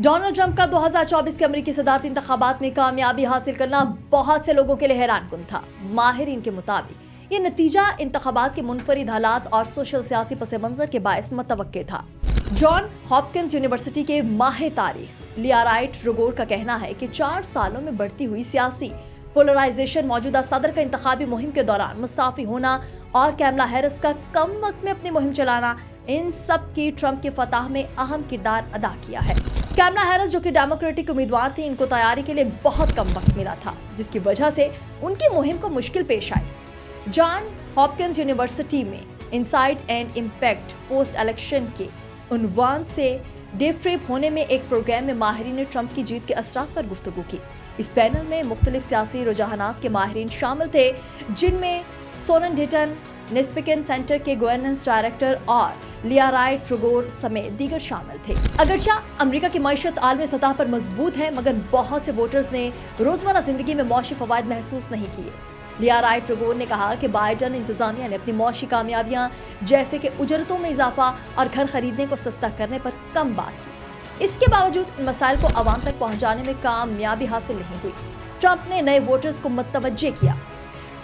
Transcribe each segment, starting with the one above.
Donald Trump का 2024 के अमेरिकी सदारती इंतखाबात में कामयाबी हासिल करना बहुत से लोगों के लिए हैरानकुन था। माहिरीन के मुताबिक ये नतीजा इंतखाबात के मुनफरिद हालात और सोशल सियासी पस मंजर के बायस मुतवक्के था। जॉन हॉपकिंस यूनिवर्सिटी के माहिर तारीख लियाराइट रुगोर का कहना है कि 4 सालों में बढ़ती हुई सियासी पोलराइजेशन, मौजूदा सदर का इंतखाबी मुहिम के दौरान मुस्ताफी होना और कैमला हैरिस का कम वक्त में अपनी मुहिम चलाना, इन सब की ट्रंप के फतह में अहम किरदार अदा किया है। कैमला हैरिस जो कि डेमोक्रेटिक उम्मीदवार थी, इनको तैयारी के लिए बहुत कम वक्त मिला था, जिसकी वजह से उनकी मुहिम को मुश्किल पेश आई। जॉन हॉपकिंस यूनिवर्सिटी में insight and impact post election के उन्वान से डेफ्रेप होने में एक प्रोग्राम में माहिरीन ने ट्रंप की जीत के असरात पर गुफ्तगू की। इस पैनल में मुख्तलिफ सियासी रुझानात के माहिरीन शामिल थे, जिनमें सोनन डेटन नेस्पिकन सेंटर के गवर्नेंस डायरेक्टर और लियाराइट रुगोर समेत दीगर शामिल थे। अगरचा अमेरिका की मईशत आलमी सतह पर मजबूत है, मगर बहुत से वोटर्स ने रोजमर्रा जिंदगी में मौशी फवायद महसूस नहीं किए। लियाराइट रुगोर ने कहा कि बाइडन इंतजामिया ने अपनी मौशी कामयाबियां जैसे कि उजरतों में इजाफा और घर खरीदने को सस्ता करने पर कम बात की। इसके बावजूद इन मसाइल को आवाम तक पहुंचाने में कामयाबी हासिल नहीं हुई। ट्रंप ने नए वोटर्स को मुतवज्जे किया।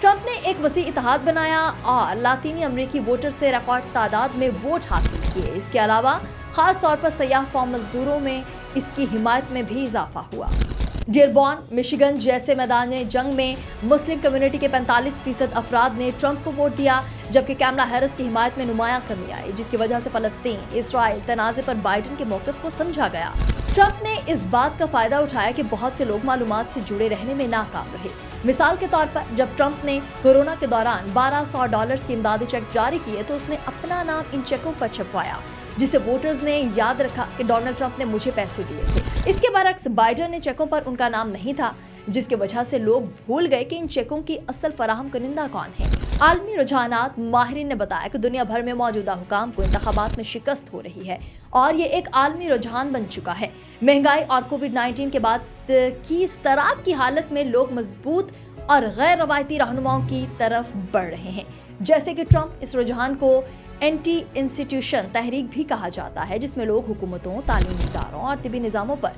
ट्रंप ने एक वसी इत्तेहाद बनाया और लातीनी अमरीकी वोटर से रिकॉर्ड तादाद में वोट हासिल किए। इसके अलावा खास तौर पर सयाह फॉर्म मजदूरों में इसकी हिमायत में भी इजाफा हुआ। डेरबॉर्न, मिशिगन जैसे मैदान जंग में मुस्लिम कम्युनिटी के 45% अफराद ने ट्रंप को वोट दिया, जबकि कैमला हैरिस की हिमायत में नुमायां कमी आई, जिसकी वजह से फलस्तीन इसराइल तनाज़े पर बाइडन के मौक़िफ़ को समझा गया। ट्रंप ने इस बात का फायदा उठाया कि बहुत से लोग मालूमात से जुड़े रहने में नाकाम रहे। मिसाल के तौर पर जब ट्रंप ने कोरोना के दौरान $1200 के इमदादी चेक जारी किए, तो उसने अपना नाम इन चेकों पर छपवाया, जिसे वोटर्स ने याद रखा कि डोनाल्ड ट्रंप ने मुझे पैसे दिए थे। इसके बरक्स बाइडन ने चेकों पर उनका नाम नहीं था, जिसकी वजह से लोग भूल गए कि इन चेकों की असल फराहम कनिंदा कौन है। आलमी रुझानात माहिरीन ने बताया कि दुनिया भर में मौजूदा हुकाम को इंतखाबात में शिकस्त हो रही है और ये एक आलमी रुझान बन चुका है। महंगाई और कोविड-19 के बाद की इस तरह की हालत में लोग मजबूत और गैर रवायती रहनुमाओं की तरफ बढ़ रहे हैं, जैसे कि ट्रंप। इस रुझान को एंटी इंस्टीट्यूशन तहरीक भी कहा जाता है, जिसमें लोग हुकूमतों, तालीमी इदारों और तिबी निज़ामों पर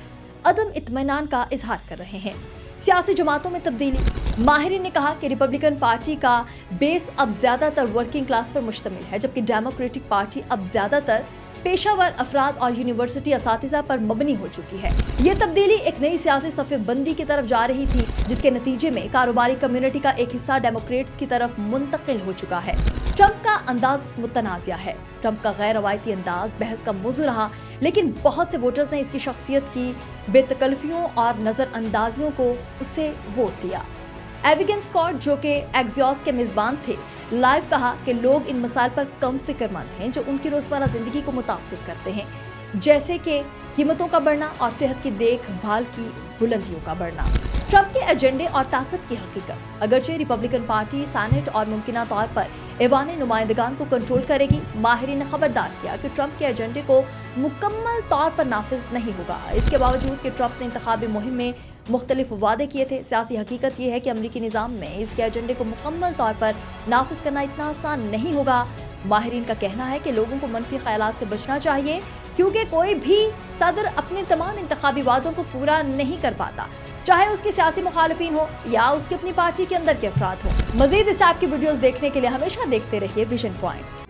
अदम इत्मीनान का इजहार कर रहे हैं। सियासी जमातों में तब्दीली। माहिरीन ने कहा कि रिपब्लिकन पार्टी का बेस अब ज़्यादातर वर्किंग क्लास पर मुश्तमिल है, जबकि डेमोक्रेटिक पार्टी अब ज़्यादातर पेशावर अफराद और यूनिवर्सिटी असातिज़ा पर मबनी हो चुकी है। ये तब्दीली एक नई सियासी सफ़े बंदी की तरफ जा रही थी, जिसके नतीजे में कारोबारी कम्युनिटी का एक हिस्सा डेमोक्रेट्स की तरफ मुंतकिल हो चुका है। ट्रंप का अंदाज मुतनाज़िया है। ट्रंप का गैर रवायती अंदाज बहस का मौजू रहा, लेकिन बहुत से वोटर्स ने इसकी शख्सियत की बेतकल्फियों और नज़रअंदाजियों को उसे वोट दिया। एविगन स्कॉट, जो कि एक्सियोस के मेज़बान थे, लाइव कहा कि लोग इन मसाइल पर कम फिक्रमंद हैं जो उनकी रोज़मर्रा ज़िंदगी को मुतासिर करते हैं, जैसे कि कीमतों का बढ़ना और सेहत की देखभाल की बुलंदियों का बढ़ना। ट्रंप के एजेंडे और ताकत की हकीकत। अगरचे रिपब्लिकन पार्टी सेनेट और मुमकिना तौर पर ऐवान नुमाइंदगान को कंट्रोल करेगी, माहिरीन ने खबरदार किया कि ट्रंप के एजेंडे को मुकम्मल तौर पर नाफिज नहीं होगा। इसके बावजूद कि ट्रंप ने इंतखाबी मुहिम में मुख्तलिफ वादे किए थे, सियासी हकीकत ये है कि अमरीकी निज़ाम में इसके एजेंडे को मुकम्मल तौर पर नाफिज करना इतना आसान नहीं होगा। माहिरीन का कहना है कि लोगों को मनफी ख्यालात से बचना चाहिए, क्योंकि कोई भी सदर अपने तमाम इंतखाबी वादों को पूरा नहीं कर पाता, चाहे उसके सियासी मुखालिफिन हो या उसके अपनी पार्टी के अंदर के अफराद हो। मजीद इस टाइप की वीडियोस देखने के लिए हमेशा देखते रहिए विजन पॉइंट।